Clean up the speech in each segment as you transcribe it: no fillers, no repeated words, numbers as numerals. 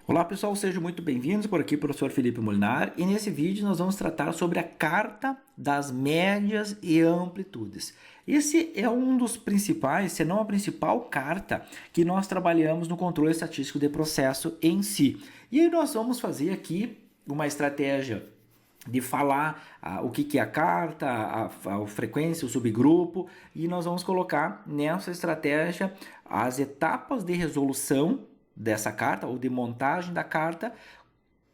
Olá pessoal, sejam muito bem-vindos. Por aqui, professor Felipe Molinar, e nesse vídeo nós vamos tratar sobre a carta das médias e amplitudes. Esse é um dos principais, se não a principal carta que nós trabalhamos no controle estatístico de processo em si. E aí nós vamos fazer aqui uma estratégia de falar o que é a carta, a frequência, o subgrupo, e nós vamos colocar nessa estratégia as etapas de resolução dessa carta ou de montagem da carta,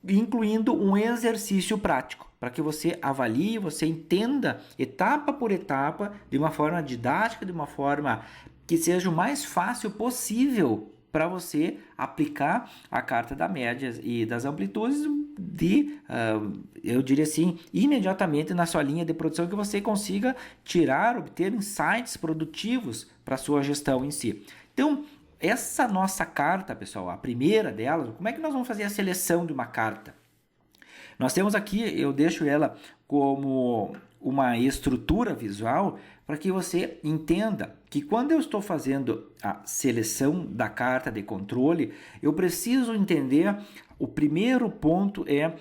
incluindo um exercício prático, para que você avalie, você entenda etapa por etapa, de uma forma didática, de uma forma que seja o mais fácil possível para você aplicar a carta da média e das amplitudes eu diria assim, imediatamente na sua linha de produção, que você consiga obter insights produtivos para a sua gestão em si. Então, essa nossa carta, pessoal, a primeira delas, como é que nós vamos fazer a seleção de uma carta? Nós temos aqui, eu deixo ela como uma estrutura visual para que você entenda que quando eu estou fazendo a seleção da carta de controle, eu preciso entender, o primeiro ponto é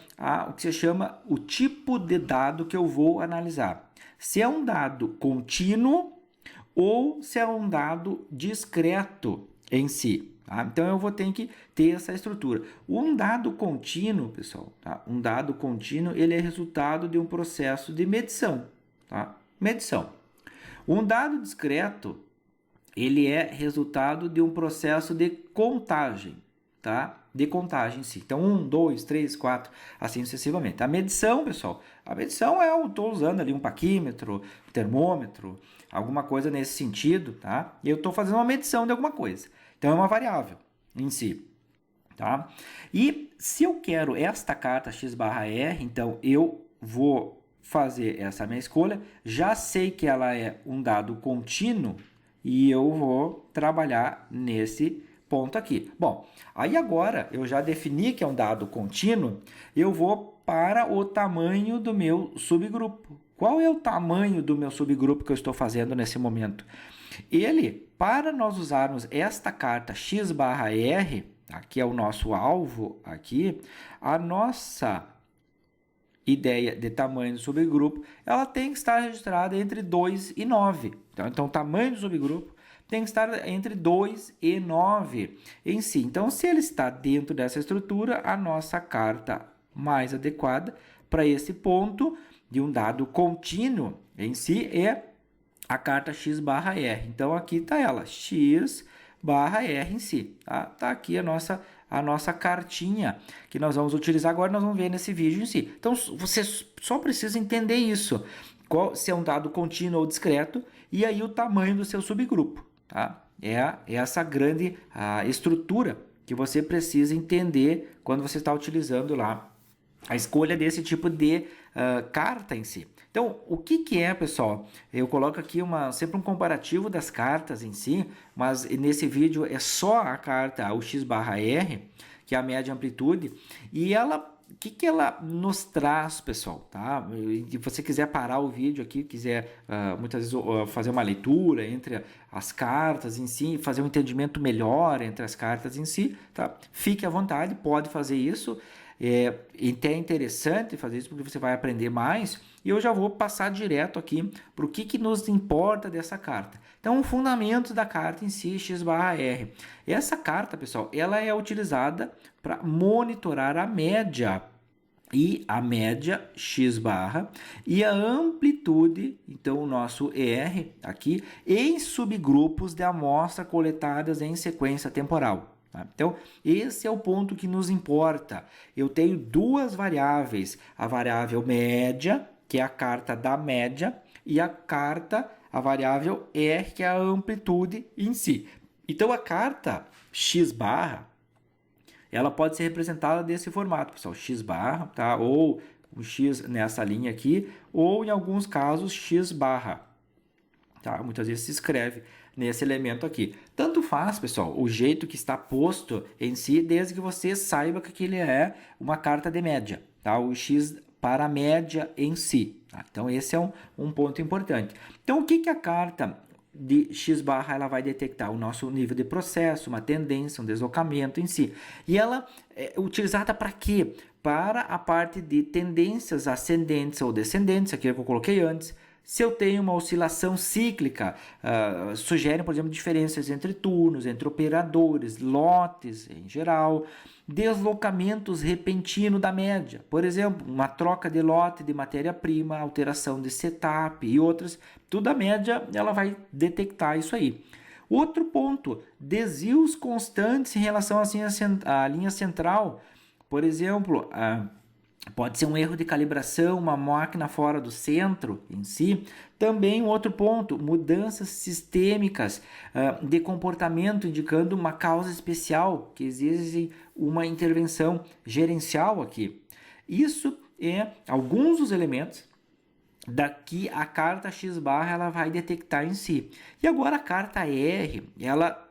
o que se chama o tipo de dado que eu vou analisar. Se é um dado contínuo ou se é um dado discreto em si. Tá? Então eu vou ter que ter essa estrutura. Um dado contínuo, pessoal, tá? Um dado contínuo, ele é resultado de um processo de medição. Tá? Medição. Um dado discreto, ele é resultado de um processo de contagem. Tá? De contagem em si. Então, 1, 2, 3, 4, assim sucessivamente. A medição, pessoal, a medição eu estou usando ali um paquímetro, um termômetro, alguma coisa nesse sentido, tá? E eu estou fazendo uma medição de alguma coisa. Então, é uma variável em si, tá? E se eu quero esta carta x/r, então eu vou fazer essa minha escolha, já sei que ela é um dado contínuo e eu vou trabalhar nesse ponto aqui. Bom, aí agora eu já defini que é um dado contínuo, eu vou para o tamanho do meu subgrupo. Qual é o tamanho do meu subgrupo que eu estou fazendo nesse momento? Ele, para nós usarmos esta carta x/r, aqui é o nosso alvo, aqui, a nossa ideia de tamanho do subgrupo, ela tem que estar registrada entre 2 e 9. Então o tamanho do subgrupo tem que estar entre 2 e 9 em si. Então, se ele está dentro dessa estrutura, a nossa carta mais adequada para esse ponto de um dado contínuo em si é a carta x/r. Então, aqui está ela, x/r em si. Tá aqui a nossa cartinha que nós vamos utilizar agora, nós vamos ver nesse vídeo em si. Então, você só precisa entender isso, se é um dado contínuo ou discreto, e aí o tamanho do seu subgrupo. Tá? É essa grande estrutura que você precisa entender quando você está utilizando lá a escolha desse tipo de carta em si. Então, o que é, pessoal? Eu coloco aqui sempre um comparativo das cartas em si, mas nesse vídeo é só a carta, o x/r, que é a média amplitude, e ela... O que ela nos traz, pessoal? Tá? Se você quiser parar o vídeo aqui, quiser muitas vezes fazer uma leitura entre as cartas em si, fazer um entendimento melhor entre as cartas em si, tá? Fique à vontade, pode fazer isso. É até interessante fazer isso porque você vai aprender mais. E eu já vou passar direto aqui para o que nos importa dessa carta. Então, o fundamento da carta em si, x/r. Essa carta, pessoal, ela é utilizada para monitorar a média x/ e a amplitude, então o nosso R aqui, em subgrupos de amostra coletadas em sequência temporal. Então, esse é o ponto que nos importa. Eu tenho duas variáveis, a variável média, que é a carta da média, e a variável R, que é a amplitude em si. Então, a carta x/, ela pode ser representada desse formato, pessoal, x/, tá? Ou o x nessa linha aqui, ou em alguns casos x/, tá? Muitas vezes se escreve nesse elemento aqui. Tanto faz, pessoal, o jeito que está posto em si, desde que você saiba que ele é uma carta de média, tá? O x para a média em si. Tá? Então, esse é um ponto importante. Então, o que a carta de X barra, ela vai detectar o nosso nível de processo, uma tendência, um deslocamento em si. E ela é utilizada para quê? Para a parte de tendências ascendentes ou descendentes, aquilo que eu coloquei antes. Se eu tenho uma oscilação cíclica, sugerem, por exemplo, diferenças entre turnos, entre operadores, lotes em geral, deslocamentos repentinos da média. Por exemplo, uma troca de lote de matéria-prima, alteração de setup e outras. Tudo a média ela vai detectar isso aí. Outro ponto, desvios constantes em relação à linha central. Por exemplo, pode ser um erro de calibração, uma máquina fora do centro em si. Também um outro ponto, mudanças sistêmicas de comportamento, indicando uma causa especial, que exige uma intervenção gerencial aqui. Isso é alguns dos elementos daqui a carta X barra ela vai detectar em si. E agora a carta R, ela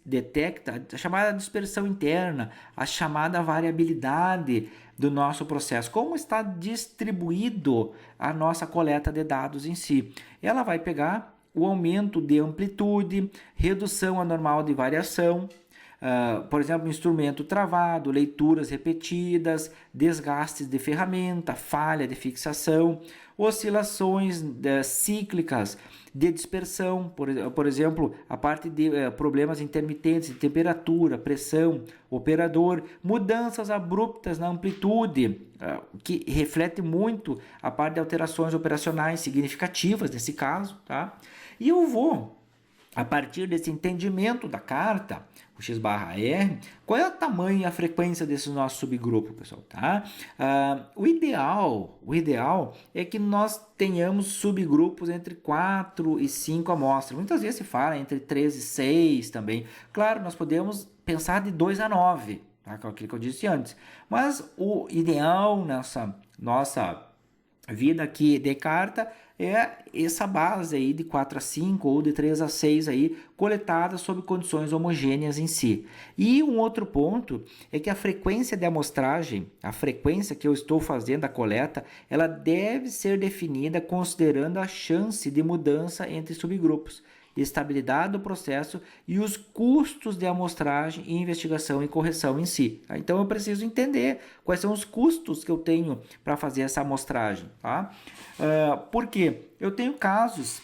detecta a chamada dispersão interna, a chamada variabilidade do nosso processo, como está distribuído a nossa coleta de dados em si. Ela vai pegar o aumento de amplitude, redução anormal de variação, por exemplo, instrumento travado, leituras repetidas, desgastes de ferramenta, falha de fixação, oscilações cíclicas de dispersão, por exemplo, a parte de problemas intermitentes de temperatura, pressão, operador, mudanças abruptas na amplitude, que reflete muito a parte de alterações operacionais significativas nesse caso, tá? E eu vou, a partir desse entendimento da carta, o X barra R, qual é o tamanho e a frequência desse nosso subgrupo, pessoal, tá? O ideal é que nós tenhamos subgrupos entre 4 e 5 amostras. Muitas vezes se fala entre 3 e 6 também. Claro, nós podemos pensar de 2 a 9, tá? Que é aquilo que eu disse antes. Mas o ideal nessa nossa vida aqui de carta é essa base aí de 4 a 5 ou de 3 a 6 aí, coletada sob condições homogêneas em si. E um outro ponto é que a frequência de amostragem, a frequência que eu estou fazendo a coleta, ela deve ser definida considerando a chance de mudança entre subgrupos, estabilidade do processo e os custos de amostragem, investigação e correção em si. Tá? Então eu preciso entender quais são os custos que eu tenho para fazer essa amostragem. Tá? Porque eu tenho casos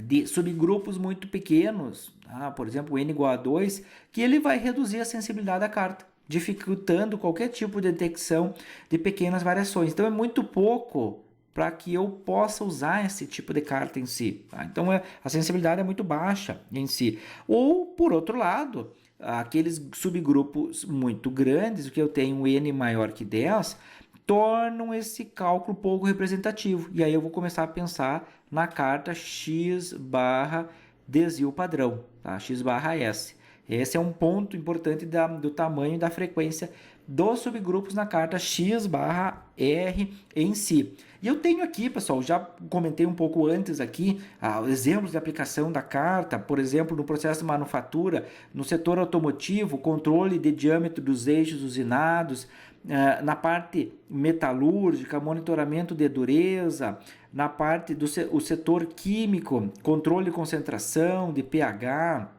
de subgrupos muito pequenos, tá? Por exemplo, o N igual a 2, que ele vai reduzir a sensibilidade da carta, dificultando qualquer tipo de detecção de pequenas variações. Então é muito pouco para que eu possa usar esse tipo de carta em si. Tá? Então a sensibilidade é muito baixa em si. Ou, por outro lado, aqueles subgrupos muito grandes, o que eu tenho um N maior que 10, tornam esse cálculo pouco representativo. E aí eu vou começar a pensar na carta X barra desvio padrão, tá? X barra S. Esse é um ponto importante do tamanho e da frequência dos subgrupos na carta X barra R em si. E eu tenho aqui, pessoal, já comentei um pouco antes aqui, exemplos de aplicação da carta, por exemplo, no processo de manufatura, no setor automotivo, controle de diâmetro dos eixos usinados, na parte metalúrgica, monitoramento de dureza, na parte do setor químico, controle de concentração, de pH,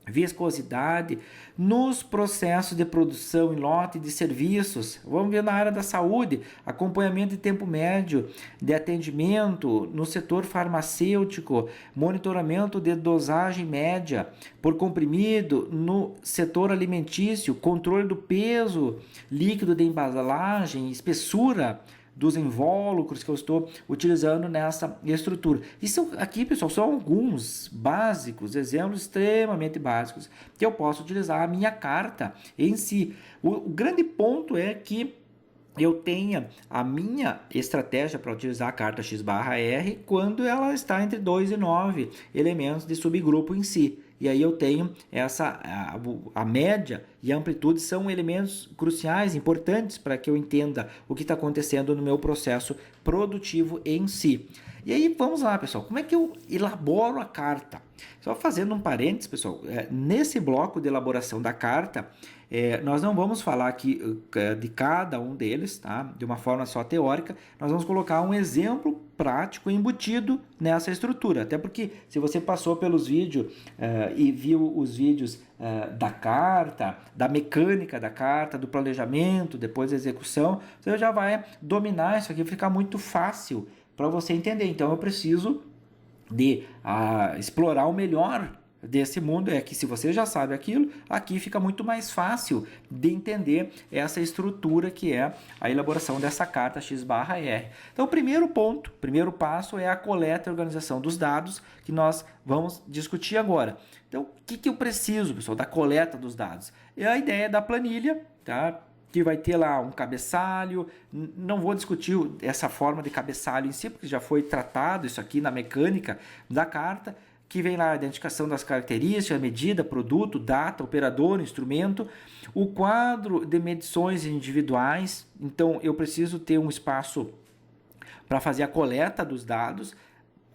viscosidade, nos processos de produção em lote de serviços. Vamos ver na área da saúde, acompanhamento de tempo médio de atendimento, no setor farmacêutico, monitoramento de dosagem média por comprimido, no setor alimentício, controle do peso líquido de embalagem, espessura dos invólucros que eu estou utilizando nessa estrutura. Isso aqui, pessoal, são alguns básicos, exemplos extremamente básicos que eu posso utilizar a minha carta em si. O grande ponto é que eu tenha a minha estratégia para utilizar a carta X barra R quando ela está entre 2 e 9 elementos de subgrupo em si. E aí eu tenho a média e a amplitude são elementos cruciais, importantes para que eu entenda o que está acontecendo no meu processo produtivo em si. E aí vamos lá, pessoal, como é que eu elaboro a carta? Só fazendo um parênteses, pessoal, nesse bloco de elaboração da carta, nós não vamos falar aqui de cada um deles, tá? De uma forma só teórica, nós vamos colocar um exemplo prático embutido nessa estrutura. Até porque se você passou pelos vídeos e viu os vídeos da carta, da mecânica da carta, do planejamento, depois da execução, você já vai dominar isso aqui, ficar muito fácil para você entender. Então eu preciso de explorar o melhor desse mundo, é que se você já sabe aquilo, aqui fica muito mais fácil de entender essa estrutura que é a elaboração dessa carta X/R. Então, o primeiro passo é a coleta e organização dos dados, que nós vamos discutir agora. Então, o que eu preciso, pessoal, da coleta dos dados? É a ideia da planilha, tá? Que vai ter lá um cabeçalho. Não vou discutir essa forma de cabeçalho em si, porque já foi tratado isso aqui na mecânica da carta, que vem lá a identificação das características, medida, produto, data, operador, instrumento, o quadro de medições individuais. Então, eu preciso ter um espaço para fazer a coleta dos dados,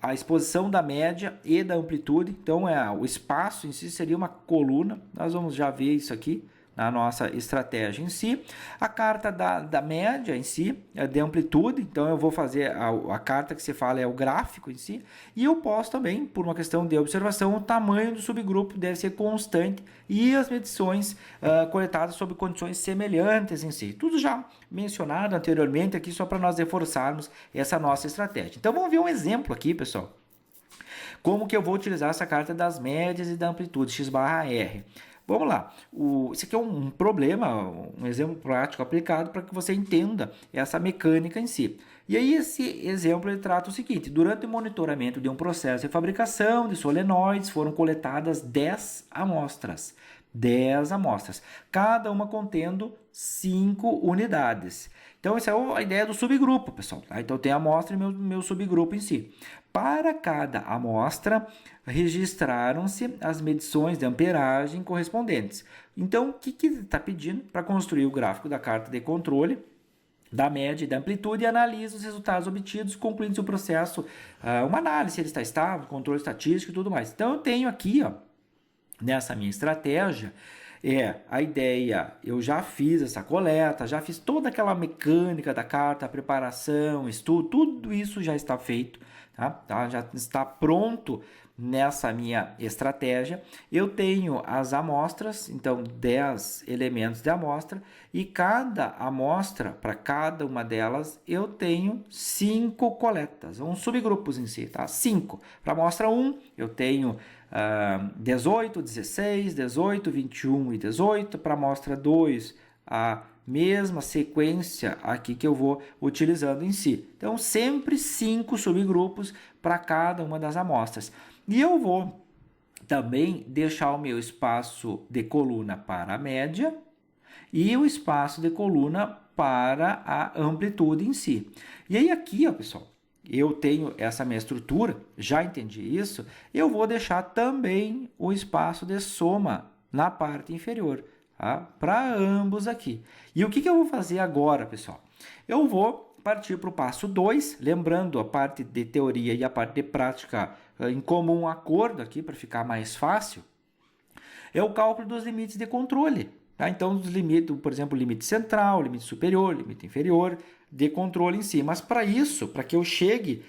a exposição da média e da amplitude. Então, o espaço em si seria uma coluna. Nós vamos já ver isso aqui na nossa estratégia em si. A carta da média em si, de amplitude, então eu vou fazer a carta que se fala é o gráfico em si, e eu posso também, por uma questão de observação, o tamanho do subgrupo deve ser constante e as medições coletadas sob condições semelhantes em si. Tudo já mencionado anteriormente aqui, só para nós reforçarmos essa nossa estratégia. Então vamos ver um exemplo aqui, pessoal. Como que eu vou utilizar essa carta das médias e da amplitude X/R? Vamos lá, isso aqui é um problema, um exemplo prático aplicado para que você entenda essa mecânica em si. E aí esse exemplo ele trata o seguinte: durante o monitoramento de um processo de fabricação de solenoides foram coletadas 10 amostras. 10 amostras, cada uma contendo 5 unidades. Então, essa é a ideia do subgrupo, pessoal. Tá? Então, tem a amostra e meu subgrupo em si. Para cada amostra, registraram-se as medições de amperagem correspondentes. Então, o que está pedindo para construir o gráfico da carta de controle da média e da amplitude e analisa os resultados obtidos, concluindo o processo, uma análise se ele está estável, controle estatístico e tudo mais. Então, eu tenho aqui, ó, nessa minha estratégia, a ideia, eu já fiz essa coleta, já fiz toda aquela mecânica da carta, a preparação, estudo, tudo isso já está feito, tá? Já está pronto nessa minha estratégia. Eu tenho as amostras, então 10 elementos de amostra, e cada amostra, para cada uma delas, eu tenho 5 coletas, subgrupos em si, tá? 5. Para a amostra 1, eu tenho 18, 16, 18, 21 e 18. Para a amostra 2, a mesma sequência aqui que eu vou utilizando em si. Então, sempre 5 subgrupos para cada uma das amostras. E eu vou também deixar o meu espaço de coluna para a média e o espaço de coluna para a amplitude em si. E aí aqui, ó, pessoal, eu tenho essa minha estrutura, já entendi isso, eu vou deixar também o espaço de soma na parte inferior, tá? Para ambos aqui. E o que eu vou fazer agora, pessoal? Eu vou partir para o passo 2, lembrando a parte de teoria e a parte de prática em comum acordo aqui, para ficar mais fácil, é o cálculo dos limites de controle. Tá? Então, os limites, por exemplo, limite central, limite superior, limite inferior, de controle em si. Mas para isso, para que eu chegue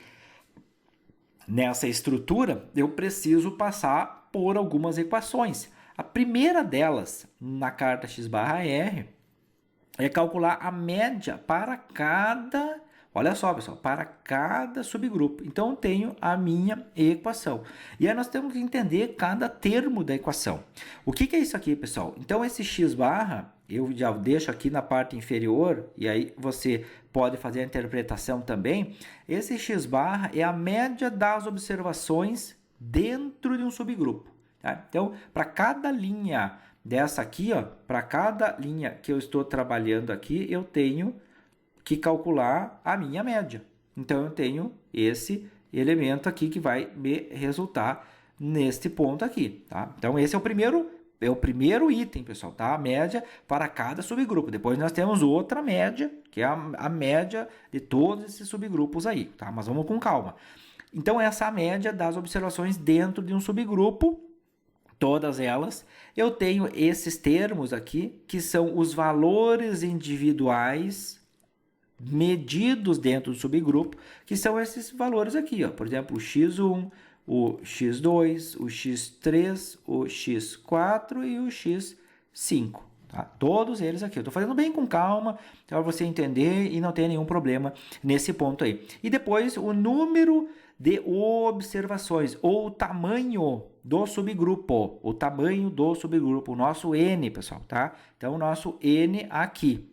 nessa estrutura, eu preciso passar por algumas equações. A primeira delas, na carta X/R, é calcular a média para cada, olha só, pessoal, para cada subgrupo. Então, eu tenho a minha equação. E aí nós temos que entender cada termo da equação. O que é isso aqui, pessoal? Então, esse x barra, eu já deixo aqui na parte inferior, e aí você pode fazer a interpretação também. Esse x barra é a média das observações dentro de um subgrupo. Tá? Então, para cada linha dessa aqui, para cada linha que eu estou trabalhando aqui, eu tenho que calcular a minha média. Então, eu tenho esse elemento aqui que vai me resultar neste ponto aqui. Tá? Então, esse é o primeiro item, pessoal, tá? A média para cada subgrupo. Depois nós temos outra média, que é a média de todos esses subgrupos aí, tá? Mas vamos com calma. Então, essa é a média das observações dentro de um subgrupo, todas elas. Eu tenho esses termos aqui, que são os valores individuais medidos dentro do subgrupo, que são esses valores aqui, ó. Por exemplo, o x1, o x2, o x3, o x4 e o x5. Tá? Todos eles aqui. Eu estou fazendo bem com calma para você entender e não ter nenhum problema nesse ponto aí. E depois o número de observações ou o tamanho do subgrupo. O tamanho do subgrupo, o nosso N, pessoal, tá? Então, o nosso N aqui,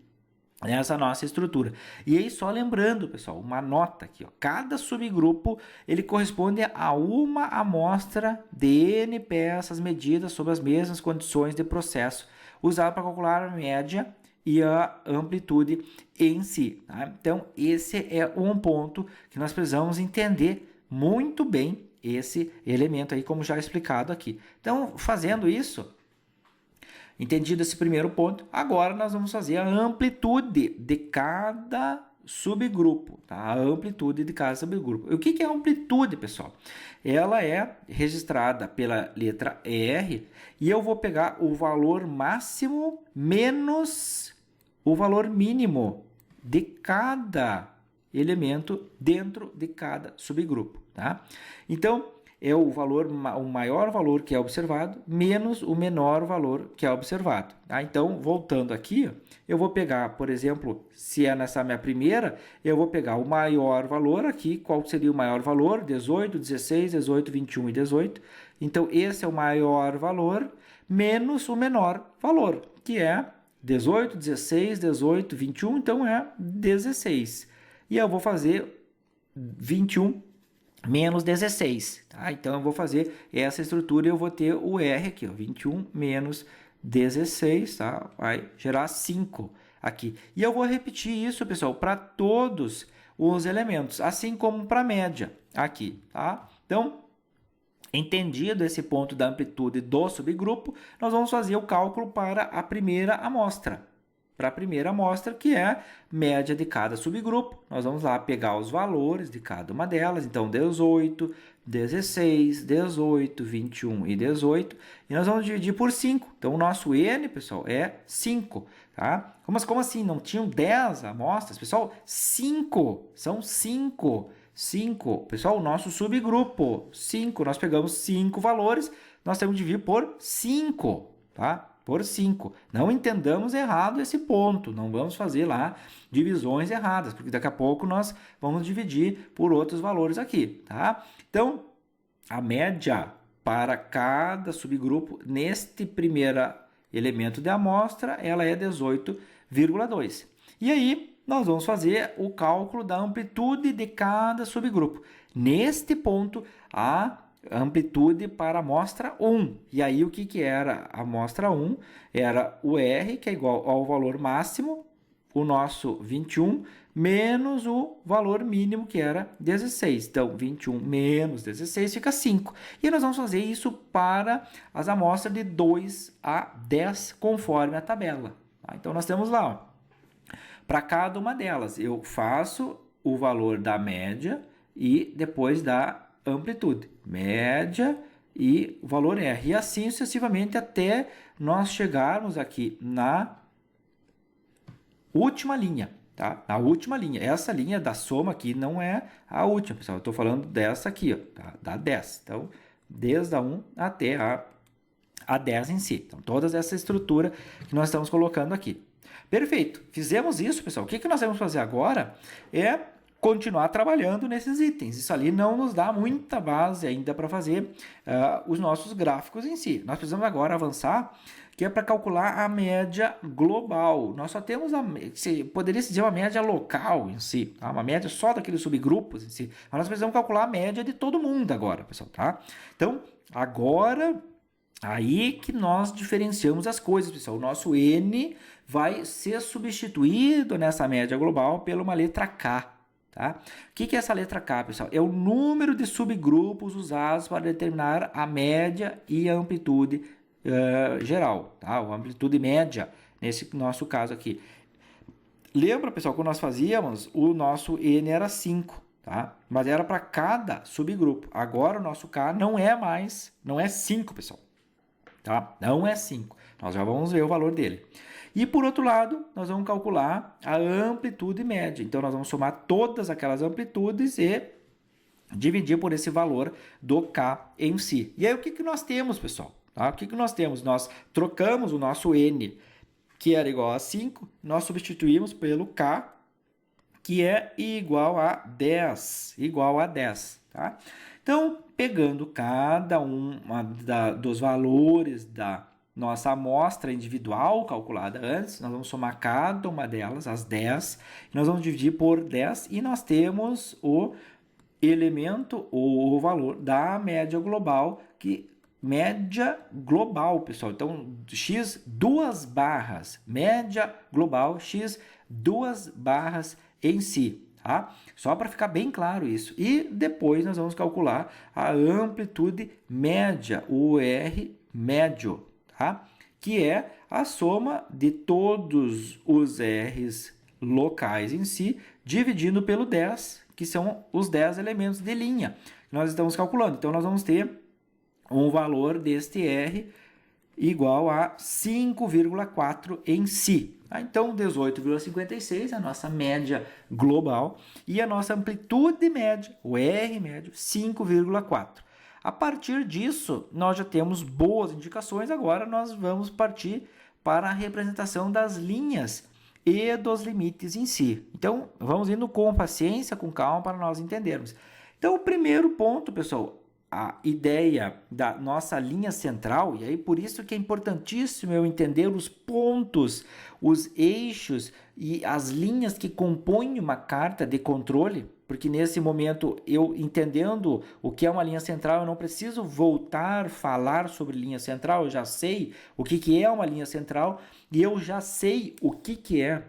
nessa nossa estrutura. E aí, só lembrando, pessoal, uma nota aqui, ó. Cada subgrupo, ele corresponde a uma amostra de N peças medidas sob as mesmas condições de processo, usado para calcular a média e a amplitude em si. Tá? Então, esse é um ponto que nós precisamos entender muito bem esse elemento aí, como já explicado aqui. Então, fazendo isso, entendido esse primeiro ponto, agora nós vamos fazer a amplitude de cada subgrupo, tá? A amplitude de cada subgrupo. O que é amplitude, pessoal? Ela é registrada pela letra R e eu vou pegar o valor máximo menos o valor mínimo de cada elemento dentro de cada subgrupo, tá? Então, é o maior valor que é observado menos o menor valor que é observado. Tá? Então, voltando aqui, eu vou pegar, por exemplo, se é nessa minha primeira, eu vou pegar o maior valor aqui. Qual seria o maior valor? 18, 16, 18, 21 e 18. Então, esse é o maior valor menos o menor valor, que é 18, 16, 18, 21, então é 16. E eu vou fazer 21 menos 16, tá? Então, eu vou fazer essa estrutura e eu vou ter o R aqui, ó, 21 menos 16, tá? Vai gerar 5 aqui. E eu vou repetir isso, pessoal, para todos os elementos, assim como para a média aqui, tá? Então, entendido esse ponto da amplitude do subgrupo, nós vamos fazer o cálculo para a primeira amostra. Para a primeira amostra, que é média de cada subgrupo, nós vamos lá pegar os valores de cada uma delas. Então, 18, 16, 18, 21 e 18. E nós vamos dividir por 5. Então, o nosso N, pessoal, é 5. Tá? Como assim? Não tinham 10 amostras? Pessoal, 5. São 5. 5. Pessoal, o nosso subgrupo, 5. Nós pegamos 5 valores, nós temos que dividir por 5. Tá? Por 5. Não entendamos errado esse ponto. Não vamos fazer lá divisões erradas, porque daqui a pouco nós vamos dividir por outros valores aqui, tá? Então, a média para cada subgrupo neste primeiro elemento de amostra, ela é 18,2. E aí, nós vamos fazer o cálculo da amplitude de cada subgrupo. Neste ponto, a amplitude para a amostra 1. E aí, o que era a amostra 1? Era o R, que é igual ao valor máximo, o nosso 21, menos o valor mínimo, que era 16. Então, 21 menos 16 fica 5. E nós vamos fazer isso para as amostras de 2 a 10, conforme a tabela. Tá? Então, nós temos lá, para cada uma delas, eu faço o valor da média e depois da amplitude, média e o valor R. E assim sucessivamente até nós chegarmos aqui na última linha, tá? Na última linha. Essa linha da soma aqui não é a última, pessoal. Eu estou falando dessa aqui, ó, tá? Da 10. Então, desde a 1 até a 10 em si. Então, toda essa estrutura que nós estamos colocando aqui. Perfeito. Fizemos isso, pessoal. O que nós vamos fazer agora é continuar trabalhando nesses itens. Isso ali não nos dá muita base ainda para fazer os nossos gráficos em si. Nós precisamos agora avançar, que é para calcular a média global. Nós só temos poderia se dizer uma média local em si, tá? Uma média só daqueles subgrupos em si. Mas nós precisamos calcular a média de todo mundo agora, pessoal, tá? Então, agora, aí que nós diferenciamos as coisas, pessoal. O nosso N vai ser substituído nessa média global por uma letra K. Tá? O que é essa letra K, pessoal? É o número de subgrupos usados para determinar a média e a amplitude geral, tá? A amplitude média, nesse nosso caso aqui. Lembra, pessoal, quando nós fazíamos, o nosso N era 5, tá? Mas era para cada subgrupo. Agora o nosso K não é 5, pessoal. Tá? Não é 5. Nós já vamos ver o valor dele. E por outro lado, nós vamos calcular a amplitude média. Então, nós vamos somar todas aquelas amplitudes e dividir por esse valor do K em si. E aí, o que nós temos, pessoal? Tá? O que nós temos? Nós trocamos o nosso N, que era igual a 5, nós substituímos pelo K, que é igual a 10. Tá? Então, pegando cada um dos valores da nossa amostra individual calculada antes, nós vamos somar cada uma delas, as 10, nós vamos dividir por 10 e nós temos o elemento ou o valor da média global, que média global, pessoal. Então, x duas barras, média global x duas barras em si, tá? Só para ficar bem claro isso. E depois nós vamos calcular a amplitude média, o R médio, tá? Que é a soma de todos os R's locais em si, dividindo pelo 10, que são os 10 elementos de linha que nós estamos calculando. Então, nós vamos ter um valor deste R igual a 5,4 em si. Então, 18,56 é a nossa média global e a nossa amplitude média, o R médio, 5,4. A partir disso, nós já temos boas indicações. Agora, nós vamos partir para a representação das linhas e dos limites em si. Então, vamos indo com paciência, com calma, para nós entendermos. Então, o primeiro ponto, pessoal, a ideia da nossa linha central, e aí por isso que é importantíssimo eu entender os pontos, os eixos e as linhas que compõem uma carta de controle, porque nesse momento, eu entendendo o que é uma linha central, eu não preciso voltar a falar sobre linha central, eu já sei o que é uma linha central e eu já sei o que é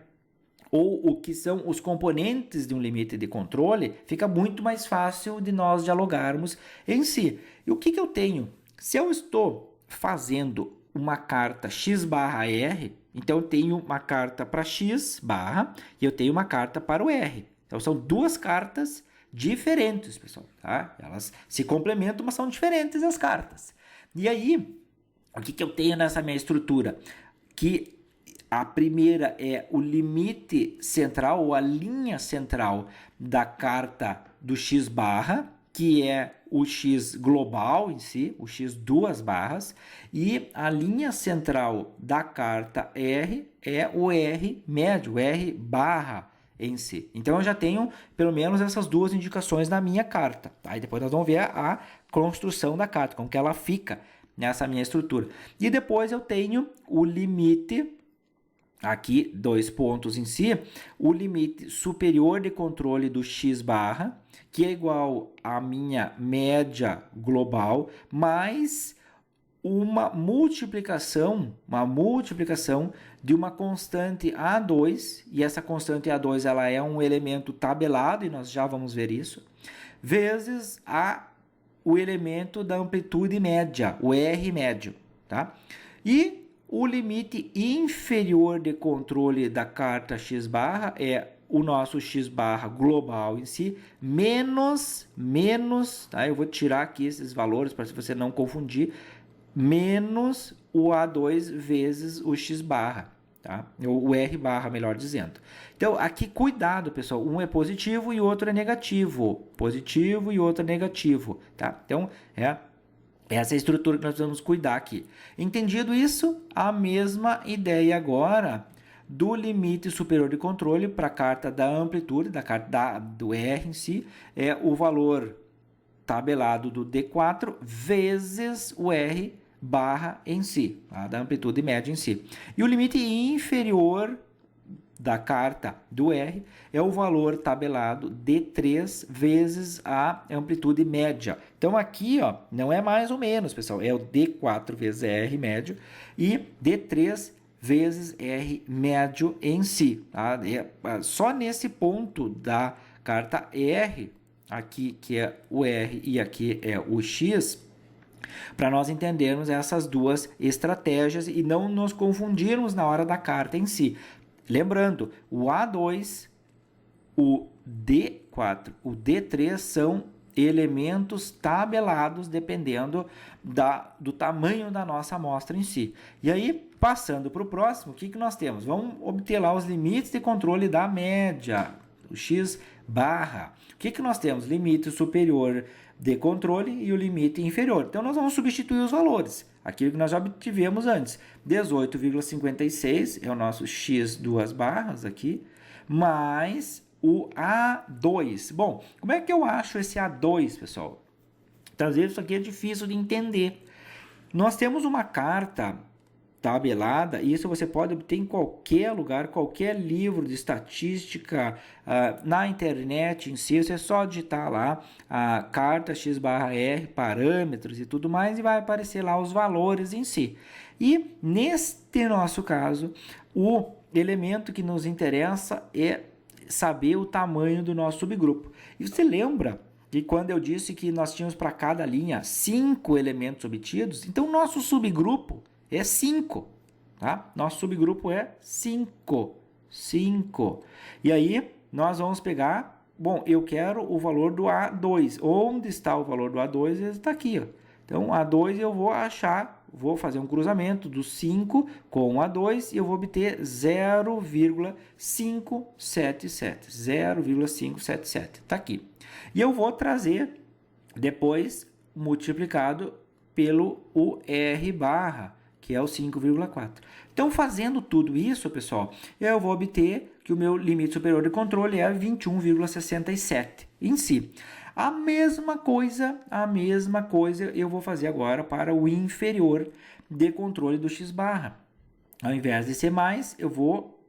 ou o que são os componentes de um limite de controle, fica muito mais fácil de nós dialogarmos em si. E o que eu tenho? Se eu estou fazendo uma carta x barra R, então eu tenho uma carta para x barra e eu tenho uma carta para o R. Então são duas cartas diferentes, pessoal, tá? Elas se complementam, mas são diferentes as cartas. E aí, o que eu tenho nessa minha estrutura? Que a primeira é o limite central, ou a linha central da carta do x barra, que é o x global em si, o x duas barras, e a linha central da carta R é o R médio, o R barra em si. Então, eu já tenho pelo menos essas duas indicações na minha carta. Tá? E depois nós vamos ver a construção da carta, como que ela fica nessa minha estrutura. E depois eu tenho o limite, aqui, dois pontos em si, o limite superior de controle do x barra, que é igual à minha média global, mais uma multiplicação de uma constante A2, e essa constante A2 ela é um elemento tabelado, e nós já vamos ver isso, vezes o elemento da amplitude média, o R médio, tá? E o limite inferior de controle da carta x barra é o nosso x barra global em si, menos, tá? Eu vou tirar aqui esses valores para você não confundir, menos o A2 vezes o x barra, tá? O R barra, melhor dizendo. Então, aqui cuidado, pessoal, um é positivo e o outro é negativo. Positivo e outro é negativo, tá? Então, essa é a estrutura que nós precisamos cuidar aqui. Entendido isso, a mesma ideia agora do limite superior de controle para a carta da amplitude, da carta do R em si, é o valor tabelado do D4 vezes o R barra em si, tá? Da amplitude média em si. E o limite inferior da carta do R é o valor tabelado D3 vezes a amplitude média. Então aqui, ó, não é mais ou menos, pessoal, é o D4 vezes R médio e D3 vezes R médio em si. Tá? Só nesse ponto da carta R, aqui que é o R e aqui é o X, para nós entendermos essas duas estratégias e não nos confundirmos na hora da carta em si. Lembrando, o A2, o D4, o D3 são elementos tabelados dependendo do tamanho da nossa amostra em si. E aí, Passando para o próximo, o que nós temos? Vamos obter lá os limites de controle da média, o x barra. O que nós temos? Limite superior de controle e o limite inferior. Então, nós vamos substituir os valores. Aquilo que nós já obtivemos antes. 18,56 é o nosso x duas barras aqui, mais o A2. Bom, como é que eu acho esse A2, pessoal? Então, às vezes isso aqui é difícil de entender. Nós temos uma carta tabelada, e isso você pode obter em qualquer lugar, qualquer livro de estatística, na internet em si, você é só digitar lá a carta x barra R, parâmetros e tudo mais, e vai aparecer lá os valores em si. E neste nosso caso, o elemento que nos interessa é saber o tamanho do nosso subgrupo. E você lembra que quando eu disse que nós tínhamos para cada linha 5 elementos obtidos, então o nosso subgrupo é 5, tá? Nosso subgrupo é 5. E aí, nós vamos pegar, bom, eu quero o valor do A2. Onde está o valor do A2? Ele está aqui, ó. Então, A2 eu vou achar, vou fazer um cruzamento do 5 com o A2 e eu vou obter 0,577. 0,577, tá aqui. E eu vou trazer depois multiplicado pelo o R barra, que é o 5,4. Então, fazendo tudo isso, pessoal, eu vou obter que o meu limite superior de controle é 21,67 em si. A mesma coisa eu vou fazer agora para o inferior de controle do x barra. Ao invés de ser mais, eu vou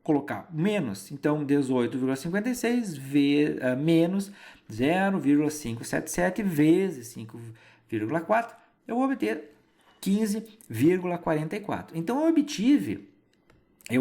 colocar menos. Então, 18,56 menos 0,577 vezes 5,4, eu vou obter 15,44. Então, eu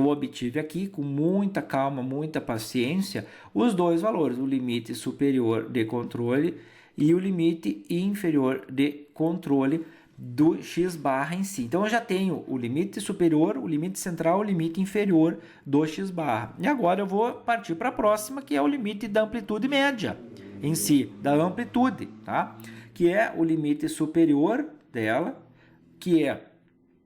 obtive aqui, com muita calma, muita paciência, os dois valores, o limite superior de controle e o limite inferior de controle do x barra em si. Então, eu já tenho o limite superior, o limite central, o limite inferior do x barra. E agora eu vou partir para a próxima, que é o limite da amplitude média em si, da amplitude, tá? Que é o limite superior dela, que é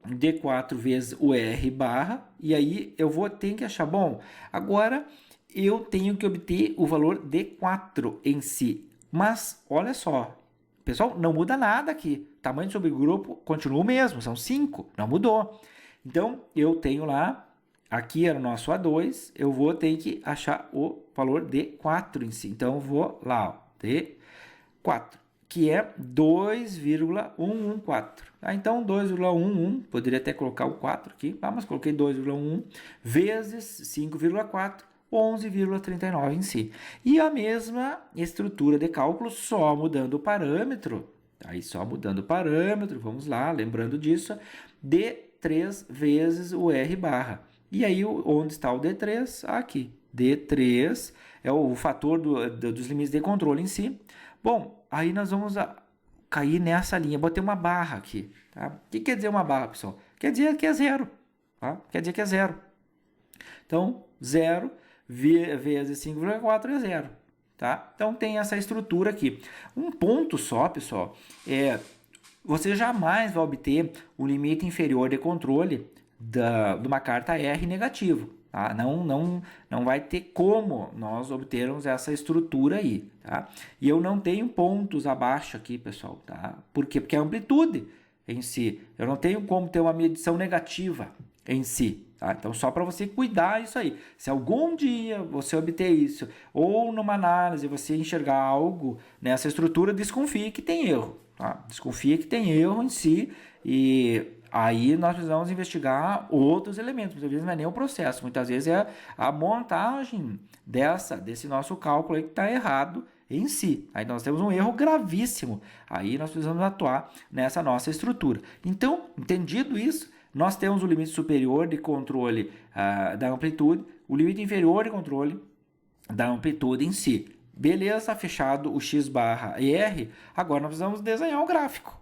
D4 vezes o R barra, e aí eu vou ter que achar, bom, agora eu tenho que obter o valor D4 em si, mas olha só, pessoal, não muda nada aqui, o tamanho do subgrupo continua o mesmo, são 5, não mudou. Então, eu tenho lá, aqui era o nosso A2, eu vou ter que achar o valor D4 em si, então eu vou lá, ó, D4. Que é 2,114. Tá? Então, 2,11, poderia até colocar o 4 aqui, tá? Mas coloquei 2,11 vezes 5,4, 11,39 em si. E a mesma estrutura de cálculo, só mudando o parâmetro. Aí, só mudando o parâmetro, vamos lá, lembrando disso, D3 vezes o R barra. E aí, onde está o D3? Aqui. D3 é o fator dos limites de controle em si. Bom, aí nós vamos cair nessa linha. Botei uma barra aqui. Tá? O que quer dizer uma barra, pessoal? Quer dizer que é zero. Tá? Quer dizer que é zero. Então, 0 vezes 5,4 é zero. Tá? Então, tem essa estrutura aqui. Um ponto só, pessoal, você jamais vai obter o limite inferior de controle de uma carta R negativo. Tá? Não vai ter como nós obtermos essa estrutura aí. Tá? E eu não tenho pontos abaixo aqui, pessoal. Tá? Por quê? Porque é a amplitude em si. Eu não tenho como ter uma medição negativa em si. Tá? Então, só para você cuidar isso aí. Se algum dia você obter isso, ou numa análise você enxergar algo nessa estrutura, desconfie que tem erro. Tá? Desconfie que tem erro em si e aí nós precisamos investigar outros elementos. Muitas vezes não é nem o processo, muitas vezes é a montagem desse nosso cálculo aí que está errado em si. Aí nós temos um erro gravíssimo. Aí nós precisamos atuar nessa nossa estrutura. Então, entendido isso, nós temos o limite superior de controle da amplitude, o limite inferior de controle da amplitude em si. Beleza, fechado o x barra R, agora nós precisamos desenhar o gráfico.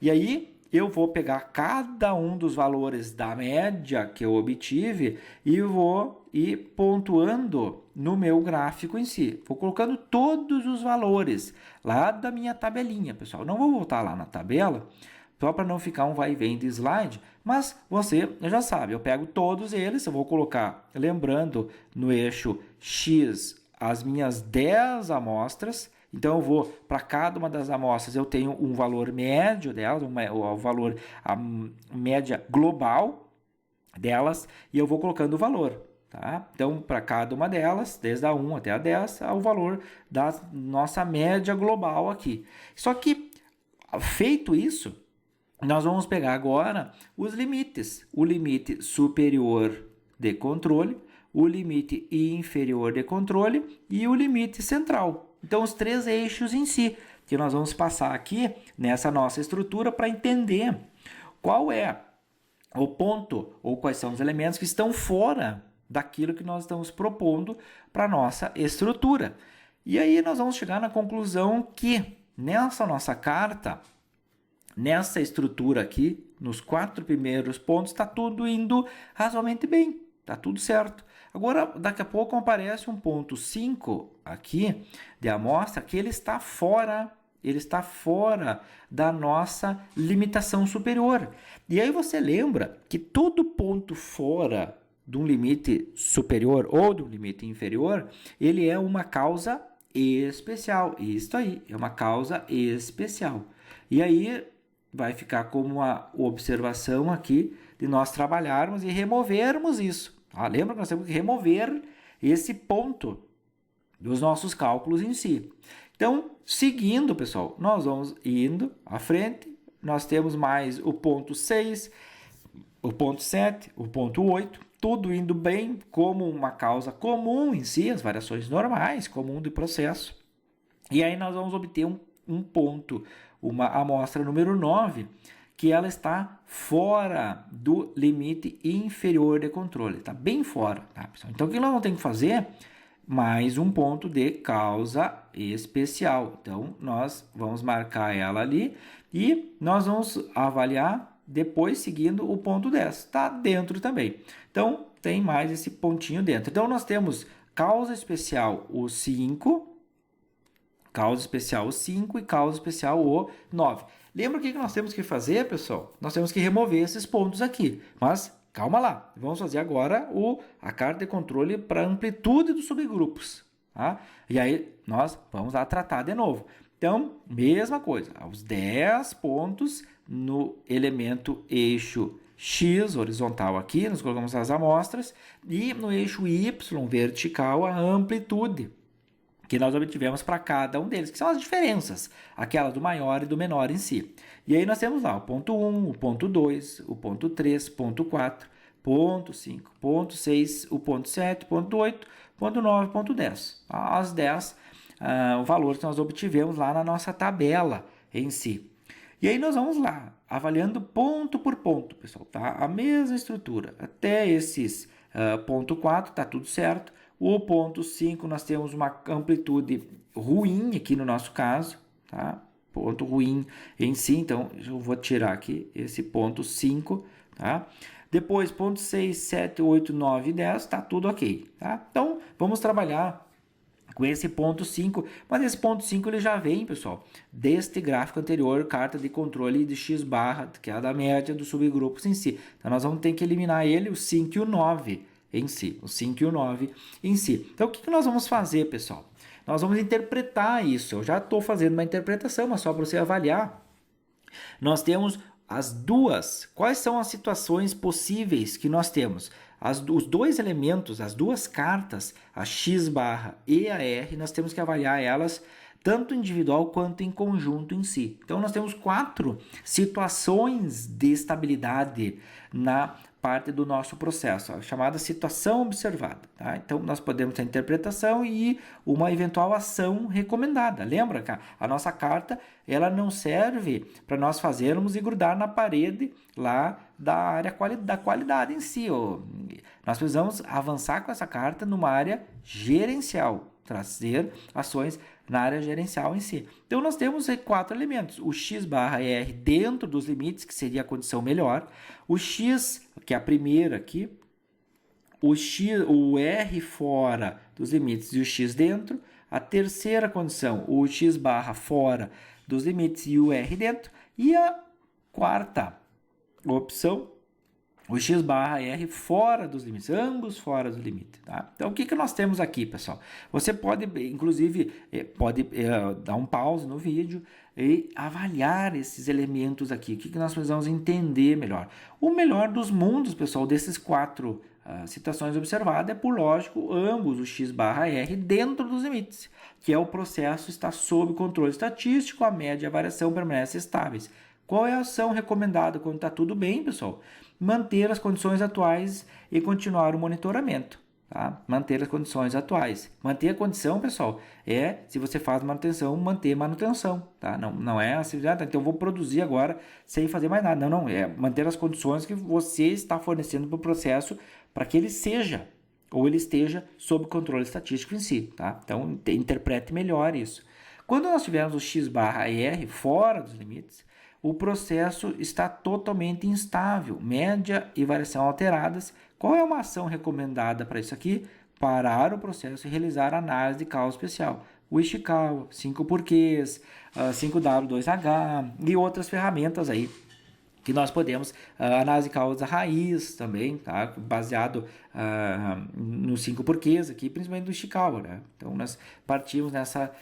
E aí, eu vou pegar cada um dos valores da média que eu obtive e vou ir pontuando no meu gráfico em si. Vou colocando todos os valores lá da minha tabelinha, pessoal. Não vou voltar lá na tabela, só para não ficar um vai e vem de slide, mas você já sabe, eu pego todos eles, eu vou colocar, lembrando, no eixo X as minhas 10 amostras, então eu vou, para cada uma das amostras, eu tenho um valor médio delas, o valor, a média global delas, e eu vou colocando o valor. Tá? Então, para cada uma delas, desde a 1 até a 10, é o valor da nossa média global aqui. Só que, feito isso, nós vamos pegar agora os limites. O limite superior de controle, o limite inferior de controle e o limite central. Então, os três eixos em si, que nós vamos passar aqui nessa nossa estrutura para entender qual é o ponto ou quais são os elementos que estão fora daquilo que nós estamos propondo para a nossa estrutura. E aí nós vamos chegar na conclusão que nessa nossa carta, nessa estrutura aqui, nos 4 primeiros pontos, está tudo indo razoavelmente bem, está tudo certo. Agora, daqui a pouco aparece um ponto 5 aqui de amostra que ele está fora da nossa limitação superior. E aí você lembra que todo ponto fora de um limite superior ou de um limite inferior, ele é uma causa especial. Isso aí, é uma causa especial. E aí vai ficar como uma observação aqui de nós trabalharmos e removermos isso. Lembra que nós temos que remover esse ponto dos nossos cálculos em si. Então, seguindo, pessoal, nós vamos indo à frente. Nós temos mais o ponto 6, o ponto 7, o ponto 8, tudo indo bem como uma causa comum em si, as variações normais, comum do processo. E aí nós vamos obter um ponto, uma amostra número 9, que ela está fora do limite inferior de controle, está bem fora, tá, pessoal? Então, o que nós vamos ter que fazer? Mais um ponto de causa especial. Então, nós vamos marcar ela ali e nós vamos avaliar depois seguindo o ponto 10. Está dentro também. Então, tem mais esse pontinho dentro. Então, nós temos causa especial o 5, causa especial o 5 e causa especial o 9. Lembra o que nós temos que fazer, pessoal? Nós temos que remover esses pontos aqui. Mas, calma lá. Vamos fazer agora a carta de controle para a amplitude dos subgrupos. Tá? E aí, nós vamos lá tratar de novo. Então, mesma coisa. Os 10 pontos no elemento eixo X horizontal aqui, nós colocamos as amostras, e no eixo Y vertical a amplitude que nós obtivemos para cada um deles, que são as diferenças, aquela do maior e do menor em si. E aí nós temos lá o ponto 1, o ponto 2, o ponto 3, ponto 4, ponto 5, ponto 6, o ponto 7, ponto 8, ponto 9, ponto 10. As 10, o valor que nós obtivemos lá na nossa tabela em si. E aí nós vamos lá, avaliando ponto por ponto, pessoal, tá? A mesma estrutura, até esses ponto 4, tá tudo certo. O ponto 5, nós temos uma amplitude ruim aqui no nosso caso, tá? Ponto ruim em si, então eu vou tirar aqui esse ponto 5, tá? Depois, ponto 6, 7, 8, 9 e 10, tá tudo ok, tá? Então, vamos trabalhar com esse ponto 5, mas esse ponto 5 ele já vem, pessoal, deste gráfico anterior, carta de controle de X barra, que é a da média dos subgrupos em si. Então, nós vamos ter que eliminar ele, o 5 e o 9 em si, o 5 e o 9 em si. Então, o que nós vamos fazer, pessoal? Nós vamos interpretar isso. Eu já estou fazendo uma interpretação, mas só para você avaliar. Nós temos as duas. Quais são as situações possíveis que nós temos? Os dois elementos, as duas cartas, a X barra e a R, nós temos que avaliar elas tanto individual quanto em conjunto em si. Então, nós temos 4 situações de estabilidade na parte do nosso processo, a chamada situação observada. Tá? Então, nós podemos ter interpretação e uma eventual ação recomendada. Lembra que a nossa carta ela não serve para nós fazermos e grudar na parede lá da área da qualidade em si. Nós precisamos avançar com essa carta numa área gerencial, trazer ações na área gerencial em si. Então, nós temos 4 elementos. O X barra R dentro dos limites, que seria a condição melhor. O X, que é a primeira aqui. O R fora dos limites e o X dentro. A terceira condição, o X barra fora dos limites e o R dentro. E a quarta opção, o x barra r fora dos limites, ambos fora do limite, tá? Então, o que nós temos aqui, pessoal? Você pode, inclusive, dar um pause no vídeo e avaliar esses elementos aqui. O que nós precisamos entender melhor? O melhor dos mundos, pessoal, desses quatro situações observadas é, por lógico, ambos o x barra r dentro dos limites, que é o processo está sob controle estatístico, a média e a variação permanecem estáveis. Qual é a ação recomendada quando está tudo bem, pessoal? Manter as condições atuais e continuar o monitoramento. Tá? Manter as condições atuais. Manter a condição, pessoal, se você faz manutenção, manter manutenção. Tá? Não é assim, então eu vou produzir agora sem fazer mais nada. Não. É manter as condições que você está fornecendo para o processo para que ele seja ou ele esteja sob controle estatístico em si. Tá? Então, interprete melhor isso. Quando nós tivermos o x barra r fora dos limites, o processo está totalmente instável, média e variação alteradas. Qual é uma ação recomendada para isso aqui? Parar o processo e realizar análise de causa especial. O Ishikawa, 5 porquês, 5W2H e outras ferramentas aí que nós podemos, análise de causa raiz também, tá? Baseado nos 5 porquês aqui, principalmente do Ishikawa, né? Então, nós partimos nessa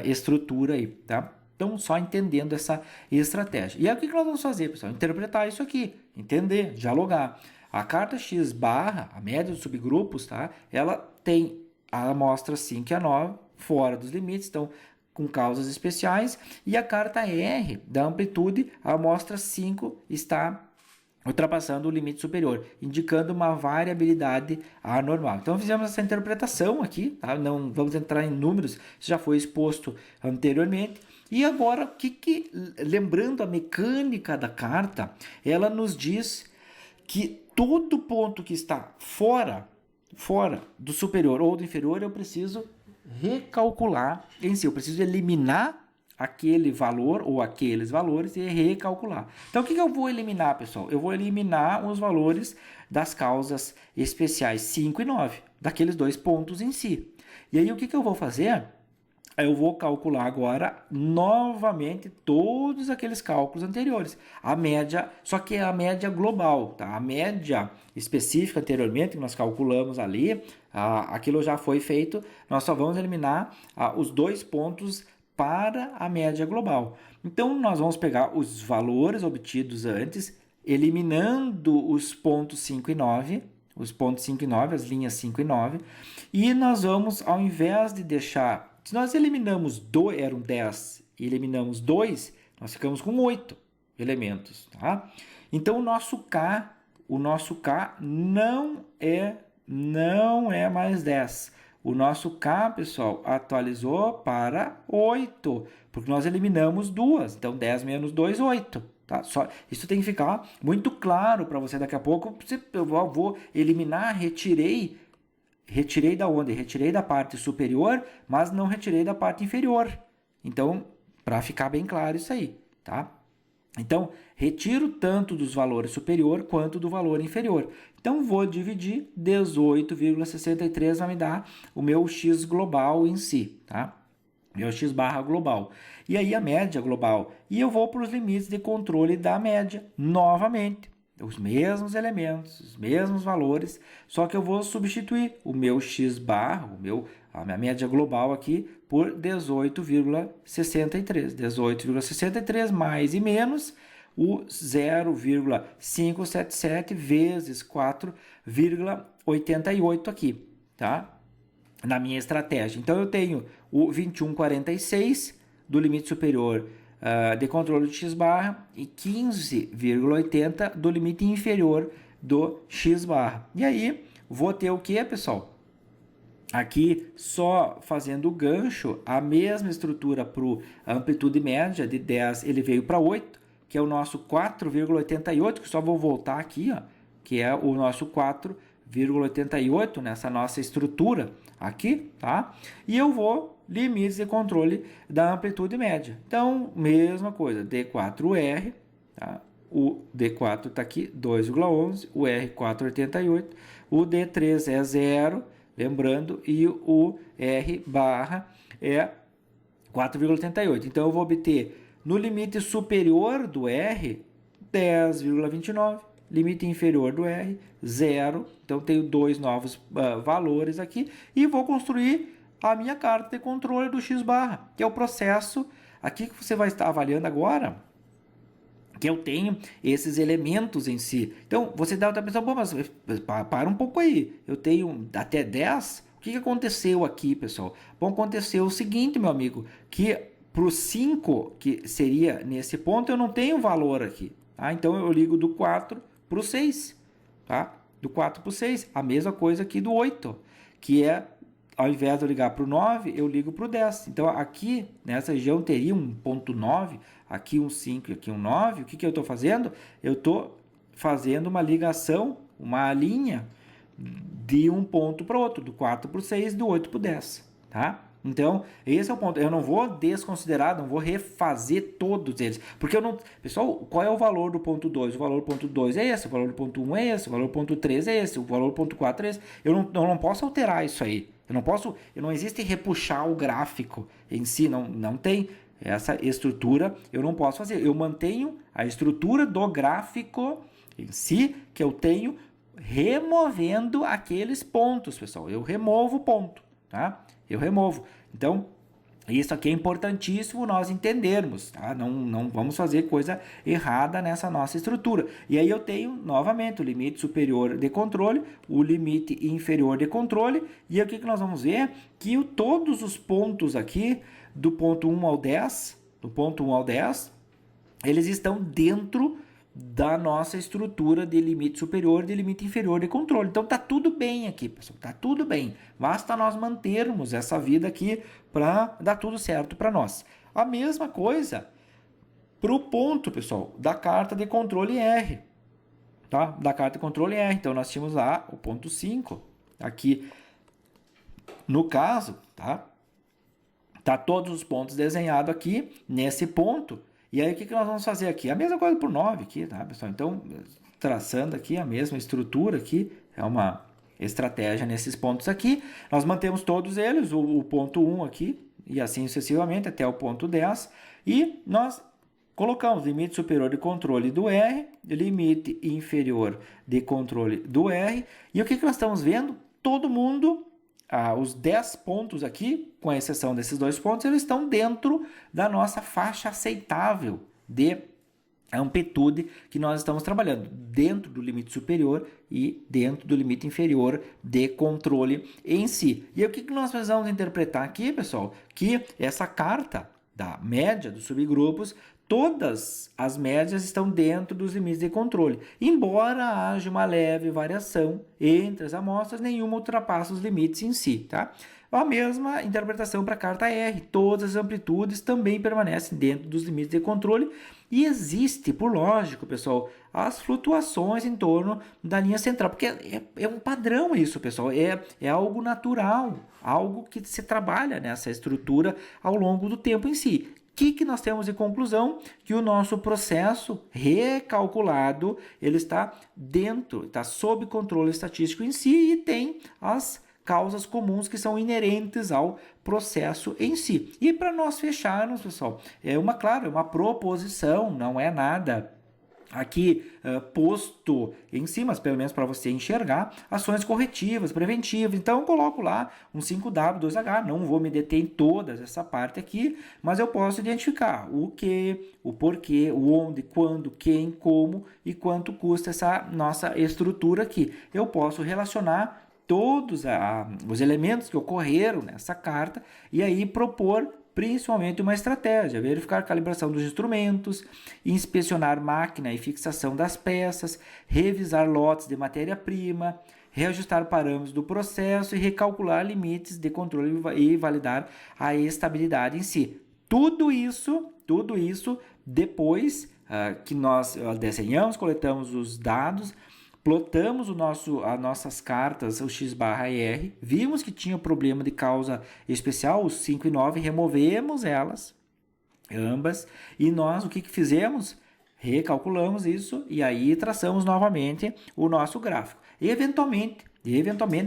estrutura aí, tá? Então, só entendendo essa estratégia. E aí, o que nós vamos fazer, pessoal? Interpretar isso aqui, entender, dialogar. A carta X barra, a média dos subgrupos, tá? Ela tem a amostra 5 e a 9 fora dos limites, então, com causas especiais. E a carta R, da amplitude, a amostra 5 está ultrapassando o limite superior, indicando uma variabilidade anormal. Então, fizemos essa interpretação aqui, tá? Não vamos entrar em números, isso já foi exposto anteriormente. E agora, lembrando a mecânica da carta, ela nos diz que todo ponto que está fora do superior ou do inferior, eu preciso recalcular em si. Eu preciso eliminar aquele valor ou aqueles valores e recalcular. Então, o que eu vou eliminar, pessoal? Eu vou eliminar os valores das causas especiais 5 e 9, daqueles dois pontos em si. E aí, o que eu vou fazer? Eu vou calcular agora novamente todos aqueles cálculos anteriores. A média, só que é a média global, tá? A média específica anteriormente que nós calculamos ali, aquilo já foi feito, nós só vamos eliminar os dois pontos para a média global. Então, nós vamos pegar os valores obtidos antes, eliminando os pontos 5 e 9, as linhas 5 e 9, e nós vamos, ao invés de deixar... Se nós eliminamos eram 10 e eliminamos 2, nós ficamos com 8 elementos, tá? Então, o nosso K não é mais 10. O nosso K, pessoal, atualizou para 8, porque nós eliminamos 2. Então, 10 menos 2, 8. Tá? Isso tem que ficar muito claro para você daqui a pouco. Eu vou eliminar, retirei da onde? Retirei da parte superior, mas não retirei da parte inferior. Então, para ficar bem claro isso aí, tá? Então, retiro tanto dos valores superior quanto do valor inferior. Então, vou dividir 18,63 vai me dar o meu x global em si, tá? Meu x barra global. E aí, a média global. E eu vou para os limites de controle da média, novamente. Os mesmos elementos, os mesmos valores, só que eu vou substituir o meu x barra, a minha média global aqui, por 18,63. 18,63 mais e menos o 0,577 vezes 4,88 aqui, tá? Na minha estratégia. Então, eu tenho o 21,46 do limite superior de controle de x barra e 15,80 do limite inferior do x barra. E aí, vou ter o que, pessoal? Aqui, só fazendo o gancho, a mesma estrutura para a amplitude média de 10, ele veio para 8, que é o nosso 4,88, que só vou voltar aqui, ó, que é o nosso 4,88 nessa nossa estrutura aqui, tá? E eu vou limites de controle da amplitude média. Então, mesma coisa, D4R, tá? O D4 está aqui, 2,11, o R 4,88, o D3 é 0, lembrando, e o R barra é 4,88. Então, eu vou obter no limite superior do R 10,29. Limite inferior do R, 0. Então, tenho dois novos valores aqui. E vou construir a minha carta de controle do X barra, que é o processo aqui que você vai estar avaliando agora, que eu tenho esses elementos em si. Então, você deve estar pensando, mas para um pouco aí, eu tenho até 10, o que aconteceu aqui, pessoal? Bom, aconteceu o seguinte, meu amigo, que para o 5, que seria nesse ponto, eu não tenho valor aqui, tá? Então, eu ligo do 4 para o 6, tá? Do 4 para o 6, a mesma coisa aqui do 8, que é, ao invés de eu ligar para o 9, eu ligo para o 10. Então, aqui, nessa região, teria um ponto 9, aqui um 5 e aqui um 9. O que eu estou fazendo? Eu estou fazendo uma ligação, uma linha de um ponto para o outro, do 4 para o 6, do 8 para o 10, tá? Então, esse é o ponto. Eu não vou desconsiderar, não vou refazer todos eles. Porque eu não... Pessoal, qual é o valor do ponto 2? O valor do ponto 2 é esse, o valor do ponto 1 é esse, o valor do ponto 3 é esse, o valor do ponto 4 é esse. Eu não posso alterar isso aí. Não existe repuxar o gráfico em si, não tem essa estrutura, eu não posso fazer. Eu mantenho a estrutura do gráfico em si, que eu tenho removendo aqueles pontos, pessoal. Eu removo o ponto, tá? Eu removo. Então, isso aqui é importantíssimo nós entendermos, tá? Não vamos fazer coisa errada nessa nossa estrutura. E aí eu tenho, novamente, o limite superior de controle, o limite inferior de controle, e aqui que nós vamos ver que todos os pontos aqui, do ponto 1 ao 10, eles estão dentro da nossa estrutura de limite superior e de limite inferior de controle. Então tá tudo bem aqui, pessoal, tá tudo bem. Basta nós mantermos essa vida aqui para dar tudo certo para nós. A mesma coisa para o ponto, pessoal, da carta de controle R, tá? Da carta de controle R. Então nós tínhamos lá o ponto 5 aqui. No caso, tá todos os pontos desenhados aqui nesse ponto. E aí, o que nós vamos fazer aqui? A mesma coisa para o 9 aqui, tá, pessoal? Então, traçando aqui a mesma estrutura aqui, é uma estratégia nesses pontos aqui. Nós mantemos todos eles, o ponto 1 aqui, e assim sucessivamente, até o ponto 10. E nós colocamos limite superior de controle do R, limite inferior de controle do R. E o que nós estamos vendo? Todo mundo... os 10 pontos aqui, com exceção desses dois pontos, eles estão dentro da nossa faixa aceitável de amplitude que nós estamos trabalhando, dentro do limite superior e dentro do limite inferior de controle em si. E o que nós precisamos interpretar aqui, pessoal? Que essa carta da média dos subgrupos, todas as médias estão dentro dos limites de controle. Embora haja uma leve variação entre as amostras, nenhuma ultrapassa os limites em si, tá? A mesma interpretação para a carta R. Todas as amplitudes também permanecem dentro dos limites de controle e existe, por lógico, pessoal, as flutuações em torno da linha central, porque é um padrão isso, pessoal, é algo natural, algo que se trabalha nessa estrutura ao longo do tempo em si. O que nós temos de conclusão? Que o nosso processo recalculado, ele está dentro, está sob controle estatístico em si e tem as causas comuns que são inerentes ao processo em si. E para nós fecharmos, pessoal, é uma proposição, não é nada aqui posto em si, mas pelo menos para você enxergar ações corretivas, preventivas. Então eu coloco lá um 5W, 2H, não vou me deter em toda essa parte aqui, mas eu posso identificar o que, o porquê, o onde, quando, quem, como e quanto custa essa nossa estrutura aqui. Eu posso relacionar todos os elementos que ocorreram nessa carta e aí propor principalmente uma estratégia, verificar a calibração dos instrumentos, inspecionar máquina e fixação das peças, revisar lotes de matéria-prima, reajustar parâmetros do processo e recalcular limites de controle e validar a estabilidade em si. Tudo isso depois que nós desenhamos, coletamos os dados, plotamos as nossas cartas, o X barra R, vimos que tinha problema de causa especial, os 5 e 9, removemos elas, ambas, e nós o que fizemos? Recalculamos isso e aí traçamos novamente o nosso gráfico. Eventualmente,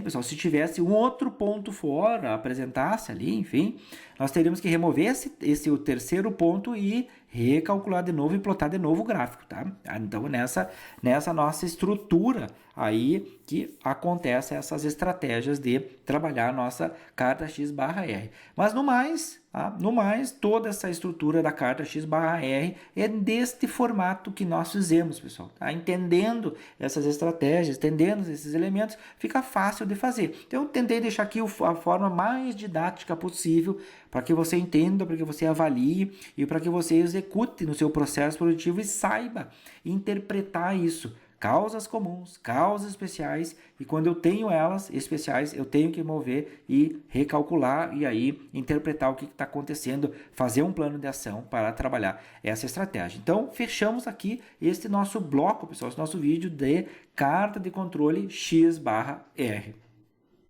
pessoal, se tivesse um outro ponto fora, apresentasse ali, enfim, nós teríamos que remover esse o terceiro ponto e recalcular de novo e plotar de novo o gráfico, tá? Então, nessa nossa estrutura aí que acontece essas estratégias de trabalhar a nossa carta X/R. Mas no mais, tá? No mais, toda essa estrutura da carta X/R é deste formato que nós fizemos, pessoal. Tá? Entendendo essas estratégias, entendendo esses elementos, fica fácil de fazer. Então, eu tentei deixar aqui a forma mais didática possível para que você entenda, para que você avalie e para que você execute no seu processo produtivo e saiba interpretar isso. Causas comuns, causas especiais, e quando eu tenho elas especiais, eu tenho que mover e recalcular e aí interpretar o que está acontecendo, fazer um plano de ação para trabalhar essa estratégia. Então, fechamos aqui este nosso bloco, pessoal, esse nosso vídeo de carta de controle X/R.